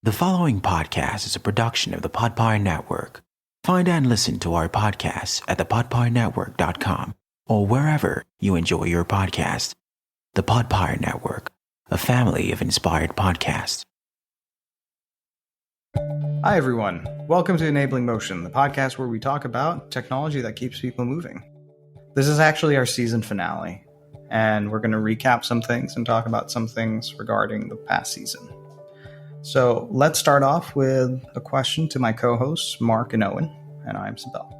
The following podcast is a production of the Podpire Network. Find and listen to our podcasts at thepodpirenetwork.com or wherever you enjoy your podcast. The Podpire Network, a family of inspired podcasts. Hi, everyone. Welcome to Enabling Motion, the podcast where we talk about technology that keeps people moving. This is actually our season finale, and we're going to recap some things and talk about some things regarding the past season. So let's start off with a question to my co-hosts, Marc and Owen, and I'm Sibel.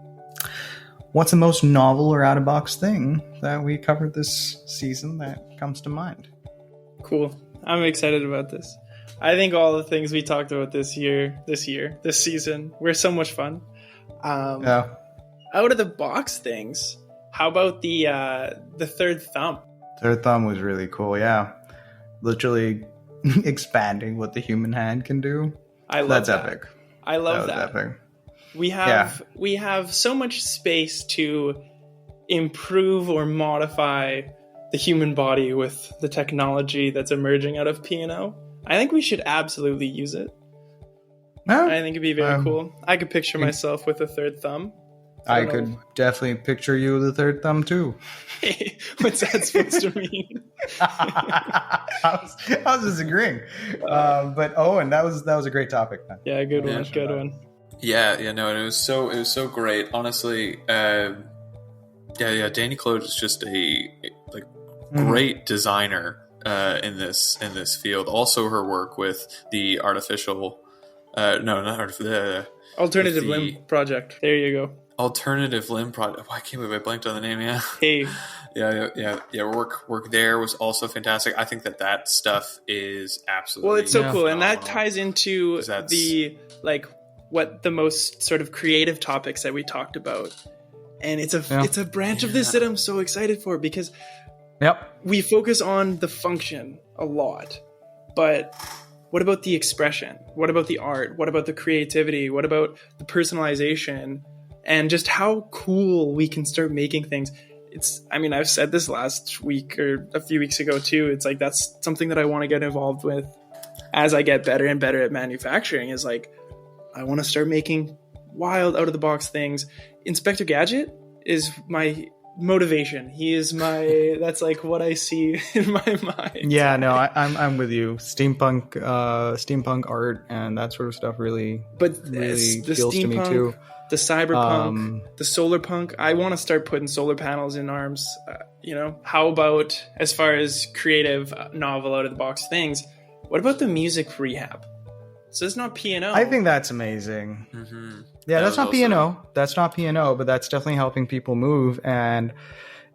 What's the most novel or out-of-box thing that we covered this season that comes to mind? Cool. I'm excited about this. I think all the things we talked about this season were so much fun. Out of the box things, how about the third thumb? Third thumb was really cool, yeah. Literally expanding what the human hand can do. That's epic. I love that. Epic. We have so much space to improve or modify the human body with the technology that's emerging out of P&O. I think we should absolutely use it. I think it'd be very cool. I could picture myself with a third thumb. I could definitely picture you with a third thumb too. Hey, what's that supposed to mean? I was disagreeing. But Owen, that was a great topic, man. Yeah, good one. Yeah, no, and it was so great. Honestly, Danny Claude is just a great designer in this field. Also, her work with the alternative limb project. There you go. Alternative limb project. Oh, I can't believe I blanked on the name. Yeah. Hey. Yeah. Work there was also fantastic. I think that stuff is absolutely it's so cool, phenomenal. And that ties into what the most sort of creative topics that we talked about. And it's a branch of this that I'm so excited for because we focus on the function a lot, but what about the expression? What about the art? What about the creativity? What about the personalization? And just how cool we can start making things. I've said this last week or a few weeks ago too. It's like, that's something that I want to get involved with as I get better and better at manufacturing, is like, I want to start making wild out of the box things. Inspector Gadget is my motivation. He is that's like what I see in my mind. Yeah, no, I'm with you. Steampunk art and that sort of stuff really appeals to me too. The cyberpunk, the solar punk. I want to start putting solar panels in arms. How about as far as creative novel out of the box things? What about the music rehab? So it's not P&O. I think that's amazing. Mm-hmm. Yeah, that's not P&O. That's not P&O, but that's definitely helping people move. And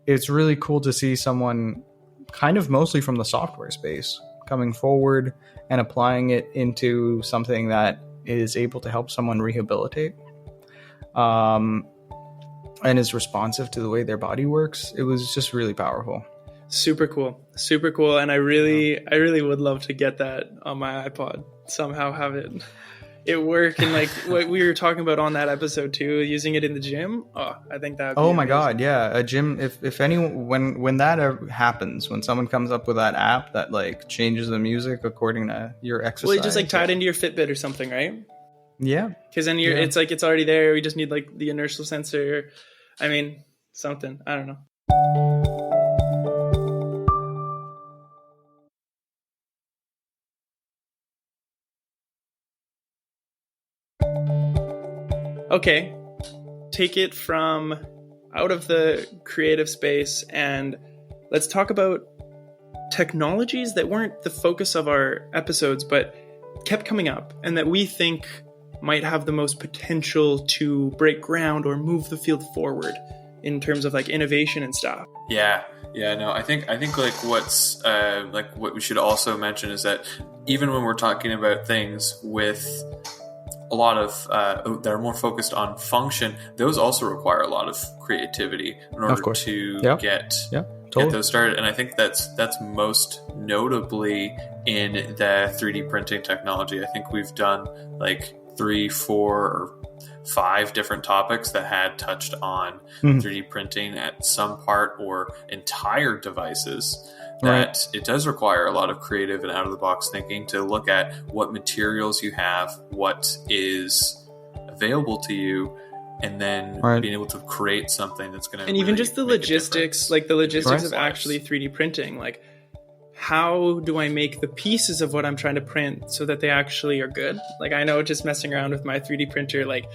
it's really cool to see someone kind of mostly from the software space coming forward and applying it into something that is able to help someone rehabilitate. And is responsive to the way their body works. It was just really powerful. Super cool. And I really would love to get that on my iPod, somehow have it work. And like what we were talking about on that episode too, using it in the gym. I think that would be amazing. God. Yeah. A gym. If anyone, when that happens, when someone comes up with that app that like changes the music according to your exercise. Well, you just like tie it into your Fitbit or something, right? Yeah. Because then it's like, it's already there. We just need like the inertial sensor. Something. I don't know. Okay, take it from out of the creative space and let's talk about technologies that weren't the focus of our episodes, but kept coming up and that we think might have the most potential to break ground or move the field forward in terms of like innovation and stuff. I think like what's like what we should also mention is that even when we're talking about things with a lot of that are more focused on function, those also require a lot of creativity in order to get those started. And I think that's most notably in the 3D printing technology. I think we've done like 3, 4, or 5 different topics that had touched on 3D printing at some part or entire devices that it does require a lot of creative and out-of-the-box thinking to look at what materials you have, what is available to you, and then being able to create something that's going to and even just the logistics, like the logistics of actually 3D printing, like how do I make the pieces of what I'm trying to print so that they actually are good? Like I know just messing around with my 3D printer, like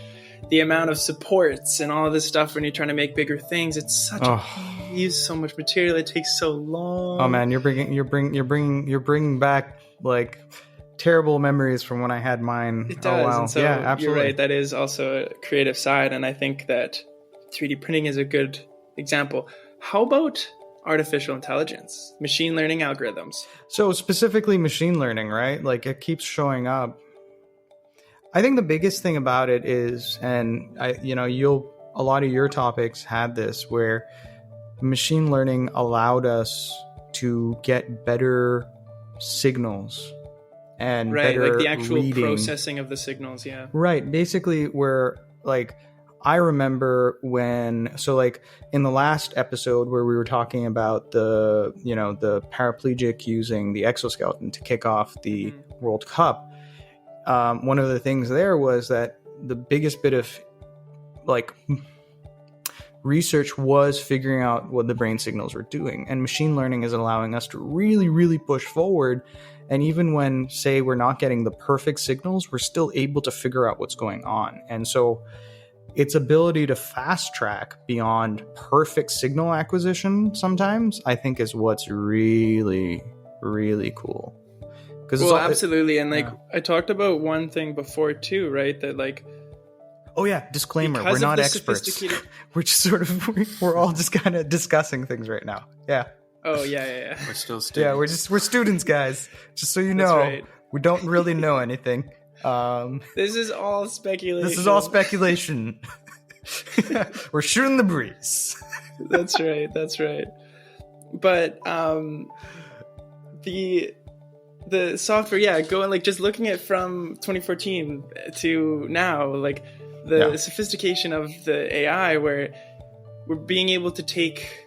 the amount of supports and all of this stuff when you're trying to make bigger things, it's such you use so much material, it takes so long. Oh man, you're bringing back like terrible memories from when I had mine. It does. Oh, wow. And so yeah, absolutely. You're right, that is also a creative side, and I think that 3D printing is a good example. How about artificial intelligence, machine learning algorithms? So specifically machine learning, right? Like it keeps showing up. I think the biggest thing about it is, and a lot of your topics had this, where machine learning allowed us to get better signals and better like the actual reading. Processing of the signals. Yeah. Right. Basically, where like I remember when, so like in the last episode where we were talking about the paraplegic using the exoskeleton to kick off the World Cup. One of the things there was that the biggest bit of like research was figuring out what the brain signals were doing, and machine learning is allowing us to really, really push forward. And even when, say, we're not getting the perfect signals, we're still able to figure out what's going on. And so its ability to fast track beyond perfect signal acquisition sometimes, I think, is what's really, really cool. Well, absolutely. And like I talked about one thing before too, right? That like, oh yeah, disclaimer, we're not experts. We're just we're all just kind of discussing things right now. Yeah. Oh yeah. We're still students. Yeah, we're students, guys. Just so you know, we don't really know anything. This is all speculation. We're shooting the breeze. That's right. But the software, going like just looking at from 2014 to now, like the sophistication of the AI, where we're being able to take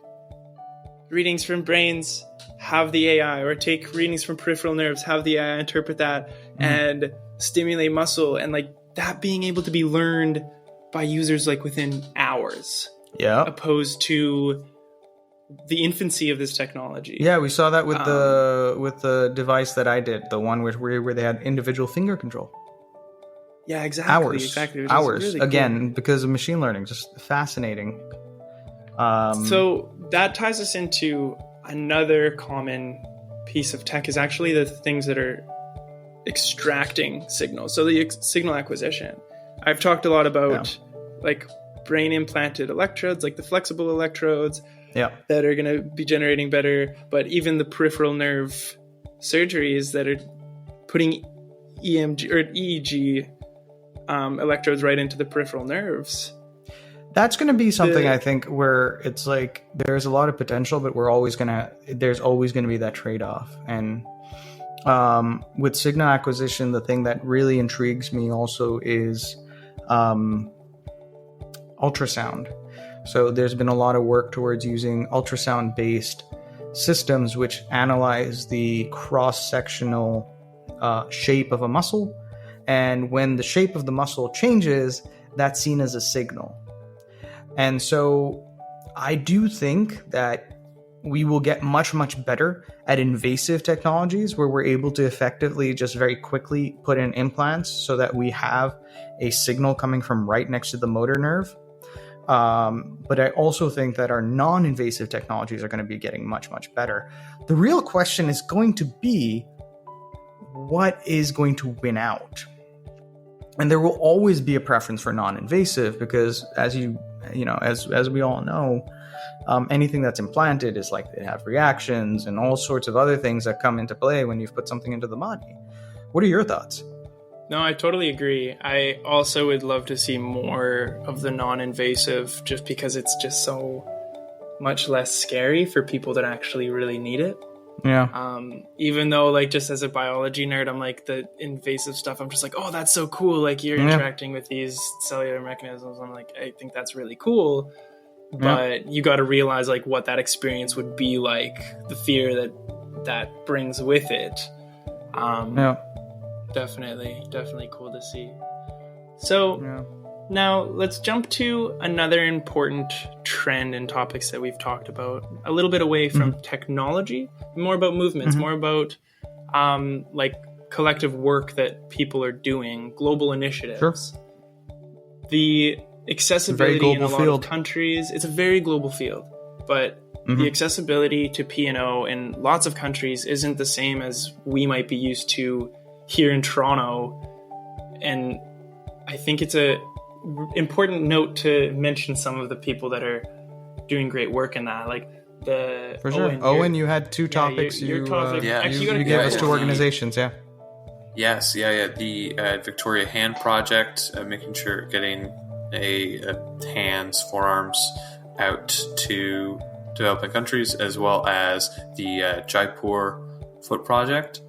readings from brains, have the AI, or take readings from peripheral nerves, have the AI interpret that and stimulate muscle, and like that being able to be learned by users like within hours. Yeah. Opposed to the infancy of this technology. Yeah, we saw that with the device that I did, the one where they had individual finger control. Yeah, exactly. Hours. Really Again, cool. Because of machine learning, just fascinating. So that ties us into another common piece of tech is actually the things that are extracting signals. So the signal acquisition. I've talked a lot about like brain implanted electrodes, like the flexible electrodes that are going to be generating better, but even the peripheral nerve surgeries that are putting EMG or EEG electrodes right into the peripheral nerves. That's going to be something I think where it's like there's a lot of potential, but there's always going to be that trade-off. And with signal acquisition, the thing that really intrigues me also is ultrasound. So there's been a lot of work towards using ultrasound-based systems which analyze the cross-sectional shape of a muscle. And when the shape of the muscle changes, that's seen as a signal. And so I do think that we will get much, much better at invasive technologies where we're able to effectively just very quickly put in implants so that we have a signal coming from right next to the motor nerve. But I also think that our non-invasive technologies are going to be getting much, much better. The real question is going to be, what is going to win out? And there will always be a preference for non-invasive because, as as we all know, anything that's implanted is likely to have reactions and all sorts of other things that come into play when you've put something into the body. What are your thoughts? No, I totally agree. I also would love to see more of the non-invasive just because it's just so much less scary for people that actually really need it. Yeah. Even though, like, just as a biology nerd, I'm like, the invasive stuff, I'm just like, oh, that's so cool. Like, you're interacting with these cellular mechanisms. I'm like, I think that's really cool. but you got to realize like what that experience would be like, the fear that brings with it. Definitely cool to see. So now let's jump to another important trend and topics that we've talked about, a little bit away from technology, more about movements, more about like collective work that people are doing, global initiatives. The accessibility in a lot of countries, it's a very global field, but the accessibility to P&O in lots of countries isn't the same as we might be used to here in Toronto. And I think it's a important note to mention some of the people that are doing great work in that, like the Owen, you had two topics. Your topic. You gave us two organizations. Yes, the Victoria Hand Project, making sure getting a hands, forearms out to developing countries, as well as the Jaipur Foot Project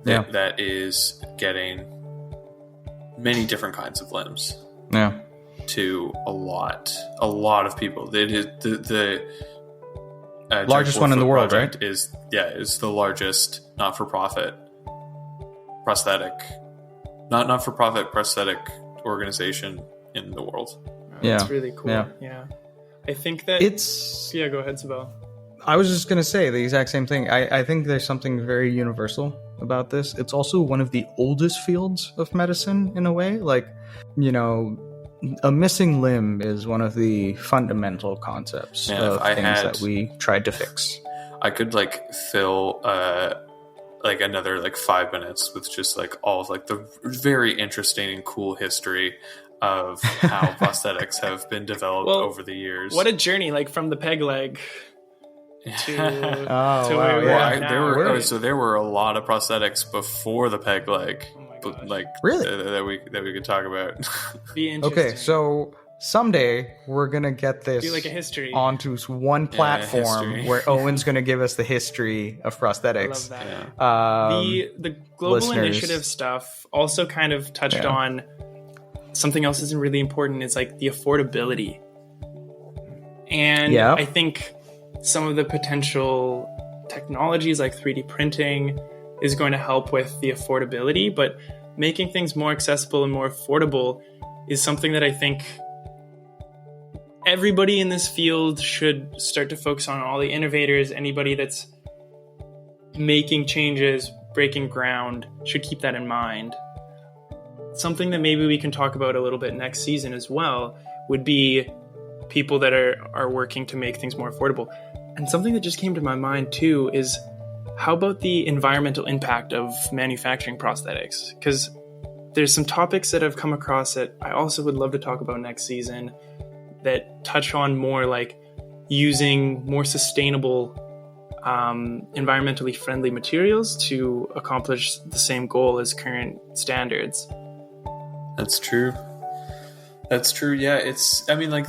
that is getting many different kinds of limbs to a lot of people. It is the largest one in the world, right? Is the largest not-for-profit prosthetic organization in the world. That's really cool. Yeah. I think that it's... Yeah, go ahead, Sibel. I was just going to say the exact same thing. I think there's something very universal about this. It's also one of the oldest fields of medicine in a way. Like, you know, a missing limb is one of the fundamental concepts of things that we tried to fix. I could fill another 5 minutes with just all of the very interesting and cool history of how prosthetics have been developed over the years. What a journey, from the peg leg to where we are now. There were a lot of prosthetics before the peg leg. Really? that we could talk about. Be interesting. Okay, so someday we're gonna get this a history onto one platform where Owen's gonna give us the history of prosthetics. I love that. The global initiative stuff also kind of touched on something else that's really important. Is the affordability, and I think some of the potential technologies like 3D printing is going to help with the affordability, but making things more accessible and more affordable is something that I think everybody in this field should start to focus on. All the innovators, anybody that's making changes, breaking ground, should keep that in mind. Something that maybe we can talk about a little bit next season as well would be people that are working to make things more affordable. And something that just came to my mind too is, how about the environmental impact of manufacturing prosthetics? Because there's some topics that I've come across that I also would love to talk about next season that touch on more using more sustainable, environmentally friendly materials to accomplish the same goal as current standards. That's true. Yeah, it's. I mean, let's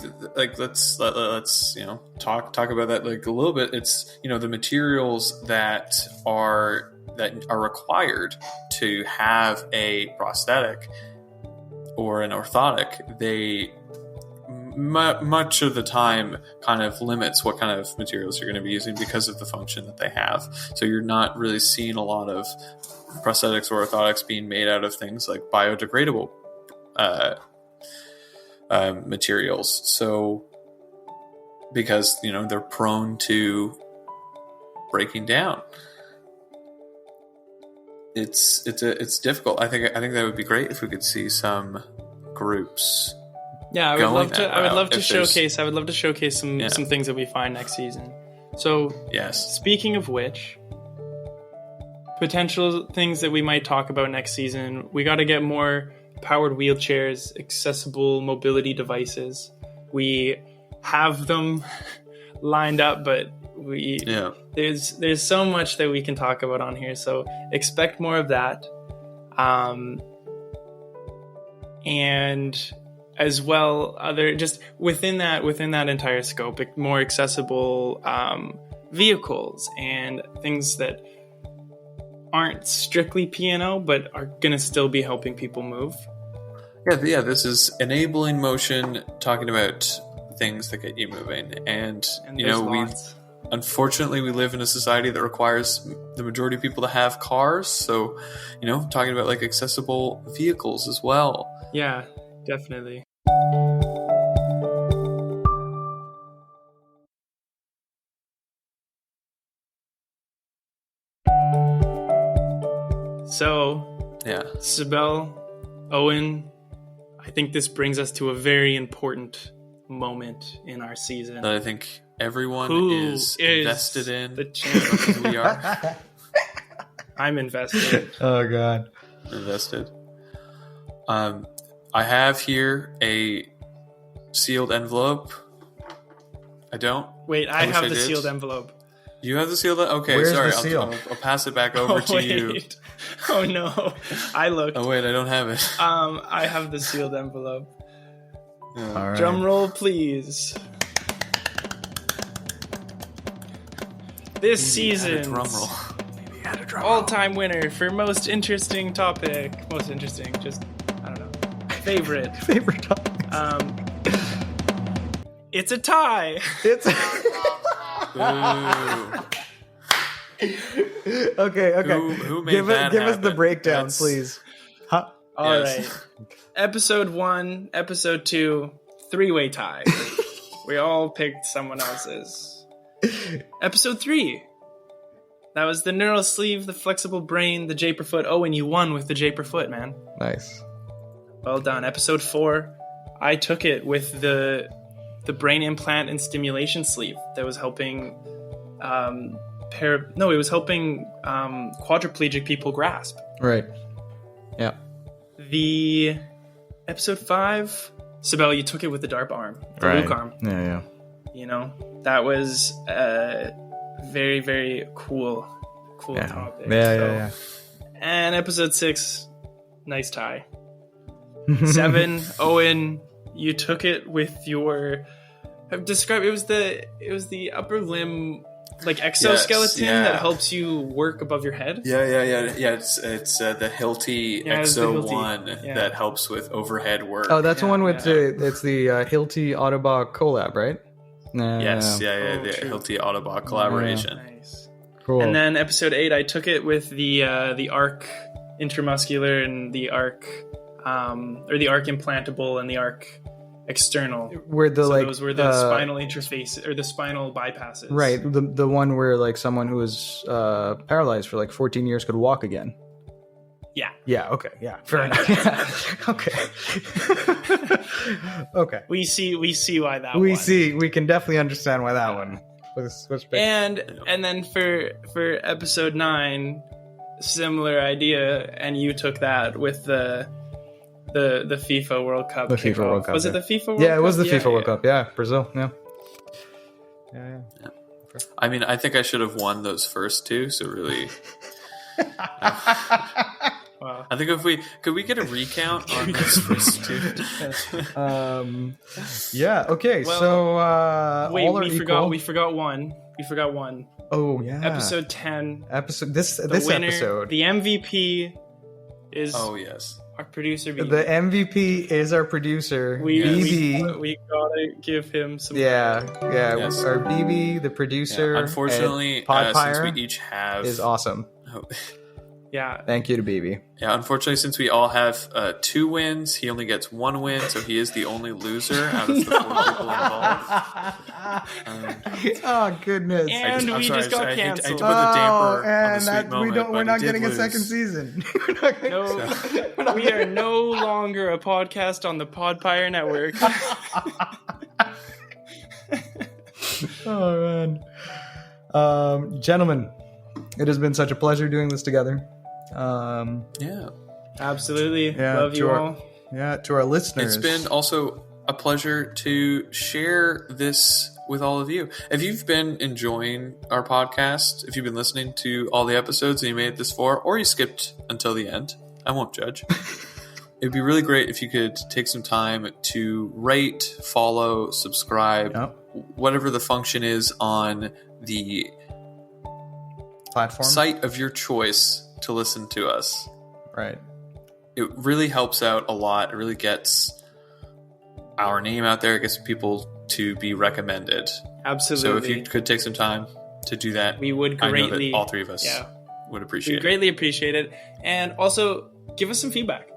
talk about that a little bit. It's the materials that are required to have a prosthetic or an orthotic. They much of the time kind of limits what kind of materials you're going to be using because of the function that they have. So you're not really seeing a lot of prosthetics or orthotics being made out of things like biodegradable materials. So because they're prone to breaking down, it's difficult. I think that would be great if we could see some groups. Yeah, I would love to showcase some things that we find next season. So yes, speaking of which, potential things that we might talk about next season, we got to get more powered wheelchairs, accessible mobility devices. We have them lined up, but there's so much that we can talk about on here. So expect more of that, and as well other just within that entire scope, more accessible vehicles and things that aren't strictly P&O, but are going to still be helping people move. Yeah, this is Enabling Motion, talking about things that get you moving. And you there's know, lots. Unfortunately, we live in a society that requires the majority of people to have cars. So, you know, talking about like accessible vehicles as well. Yeah, definitely. So, yeah, Sibel, Owen, I think this brings us to a very important moment in our season. that I think everyone is invested in. The champion. We are. I'm invested. Oh God, invested. I have here a sealed envelope. I don't. Wait, I have the did. sealed envelope. You have the sealed. Okay, Where's sorry. the seal? I'll pass it back over to you. Oh no, I looked. Oh wait, I don't have it. I have the sealed envelope. Yeah. all right. Drum roll, please. This season's drum roll. all-time winner for most interesting topic. Most interesting, just I don't know. Favorite. Favorite topic. It's a tie. It's okay. Who made Give that us the happen? breakdown, That's- please. Huh? All Yes. right. Episode 1, episode 2, three-way tie. We all picked someone else's. Episode 3. That was the neural sleeve, the flexible brain, the Japer foot. Oh, and you won with the Japer foot, man. Nice. Well done. Episode 4. I took it with the brain implant and stimulation sleeve that was helping it was helping quadriplegic people grasp. Right. Yeah. The episode 5, Sibel, you took it with the DARP arm, the Luke arm. Yeah. You know, that was very, very cool topic. Yeah. And episode 6, nice tie. 7, Owen, you took it with your. Describe it was the upper limb like exoskeleton that helps you work above your head. Yeah. It's the Hilti Exo One that helps with overhead work. Oh, that's the one with it's the Hilti Autobot collab, right? Yes, the true. Hilti Autobot collaboration. Nice. Cool. And then episode 8, I took it with the arc intramuscular and the arc or the arc implantable and the arc external. Where those were the spinal interface or the spinal bypasses. Right. The one where like someone who was paralyzed for like 14 years could walk again. Yeah. Yeah. Okay. Yeah. Fair enough. Okay. Okay. We see why that We one. see. We can definitely understand why that one was big. And then for episode 9, similar idea, and you took that with the FIFA World Cup. The FIFA World Cup. Was it the FIFA World Cup? Yeah, it was the FIFA World Cup. Yeah, Brazil. Yeah. I mean, I think I should have won those first two. So really, Wow. I think could we get a recount on those first two? Yeah. Okay. Well, so wait, all are we equal. forgot one. We forgot one. Oh yeah. Episode 10. This Winner, episode. the MVP is Yes. our producer. BB. The MVP is our producer, we BB. gotta give him some. Yeah. Yes. Our BB, the producer. Yeah, unfortunately, and since Podpire we each have is awesome. Yeah. Thank you to BB. Yeah, unfortunately, since we all have 2 wins, he only gets 1 win, so he is the only loser out of the 4 people involved. Oh goodness! And we just got I hate to canceled. put the damper on the and sweet that, moment, we're but not he did getting a lose. second season. No, we are no longer a podcast on the Podpire Network. Oh man, gentlemen, it has been such a pleasure doing this together. Yeah. Absolutely. Yeah, Love you to our- all. Yeah, to our listeners, It's been also a pleasure to share this with all of you. If you've been enjoying our podcast, if you've been listening to all the episodes and you made it this far, or you skipped until the end, I won't judge. It'd be really great if you could take some time to rate, follow, subscribe, whatever the function is on the platform site of your choice to listen to us. right? It really helps out a lot. It really gets our name out there. It gets people to be recommended. Absolutely. So if you could take some time to do that, we would greatly. I know that all three of us would appreciate it. We greatly appreciate it. And also, give us some feedback.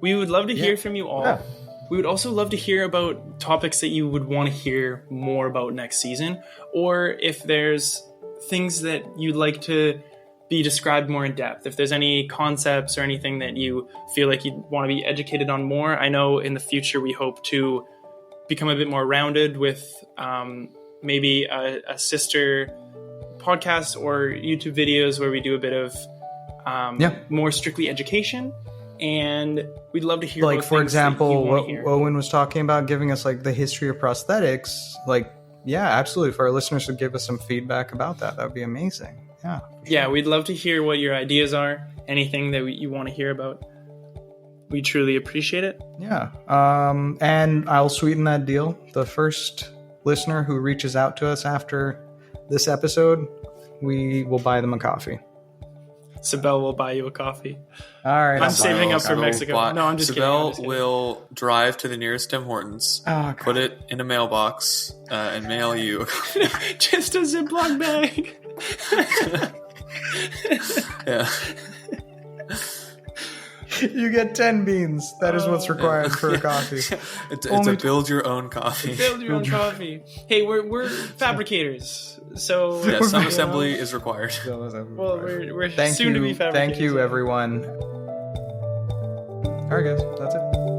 We would love to hear from you all. Yeah. We would also love to hear about topics that you would want to hear more about next season, or if there's things that you'd like to be described more in depth. If there's any concepts or anything that you feel like you'd want to be educated on more. I know in the future we hope to become a bit more rounded with maybe a sister podcast or YouTube videos where we do a bit of more strictly education. And we'd love to hear, like, for example, what Owen was talking about, giving us like the history of prosthetics. Like, yeah, absolutely. For our listeners to give us some feedback about that, that would be amazing. Yeah. Yeah, we'd love to hear what your ideas are. Anything that you want to hear about. We truly appreciate it. Yeah. And I'll sweeten that deal. The first listener who reaches out to us after this episode, we will buy them a coffee. Sibel will buy you a coffee. All right. I'm saving up for Mexico. No, I'm just kidding. Sibel will drive to the nearest Tim Hortons, put it in a mailbox, and mail you a coffee. Just a Ziploc bag. Yeah. You get 10 beans. That is what's required for a coffee. It's a build your own coffee. Build your own coffee. Hey, we're fabricators, so some assembly is required. Well, we're soon to be fabricators. Thank you, everyone. All right, guys, that's it.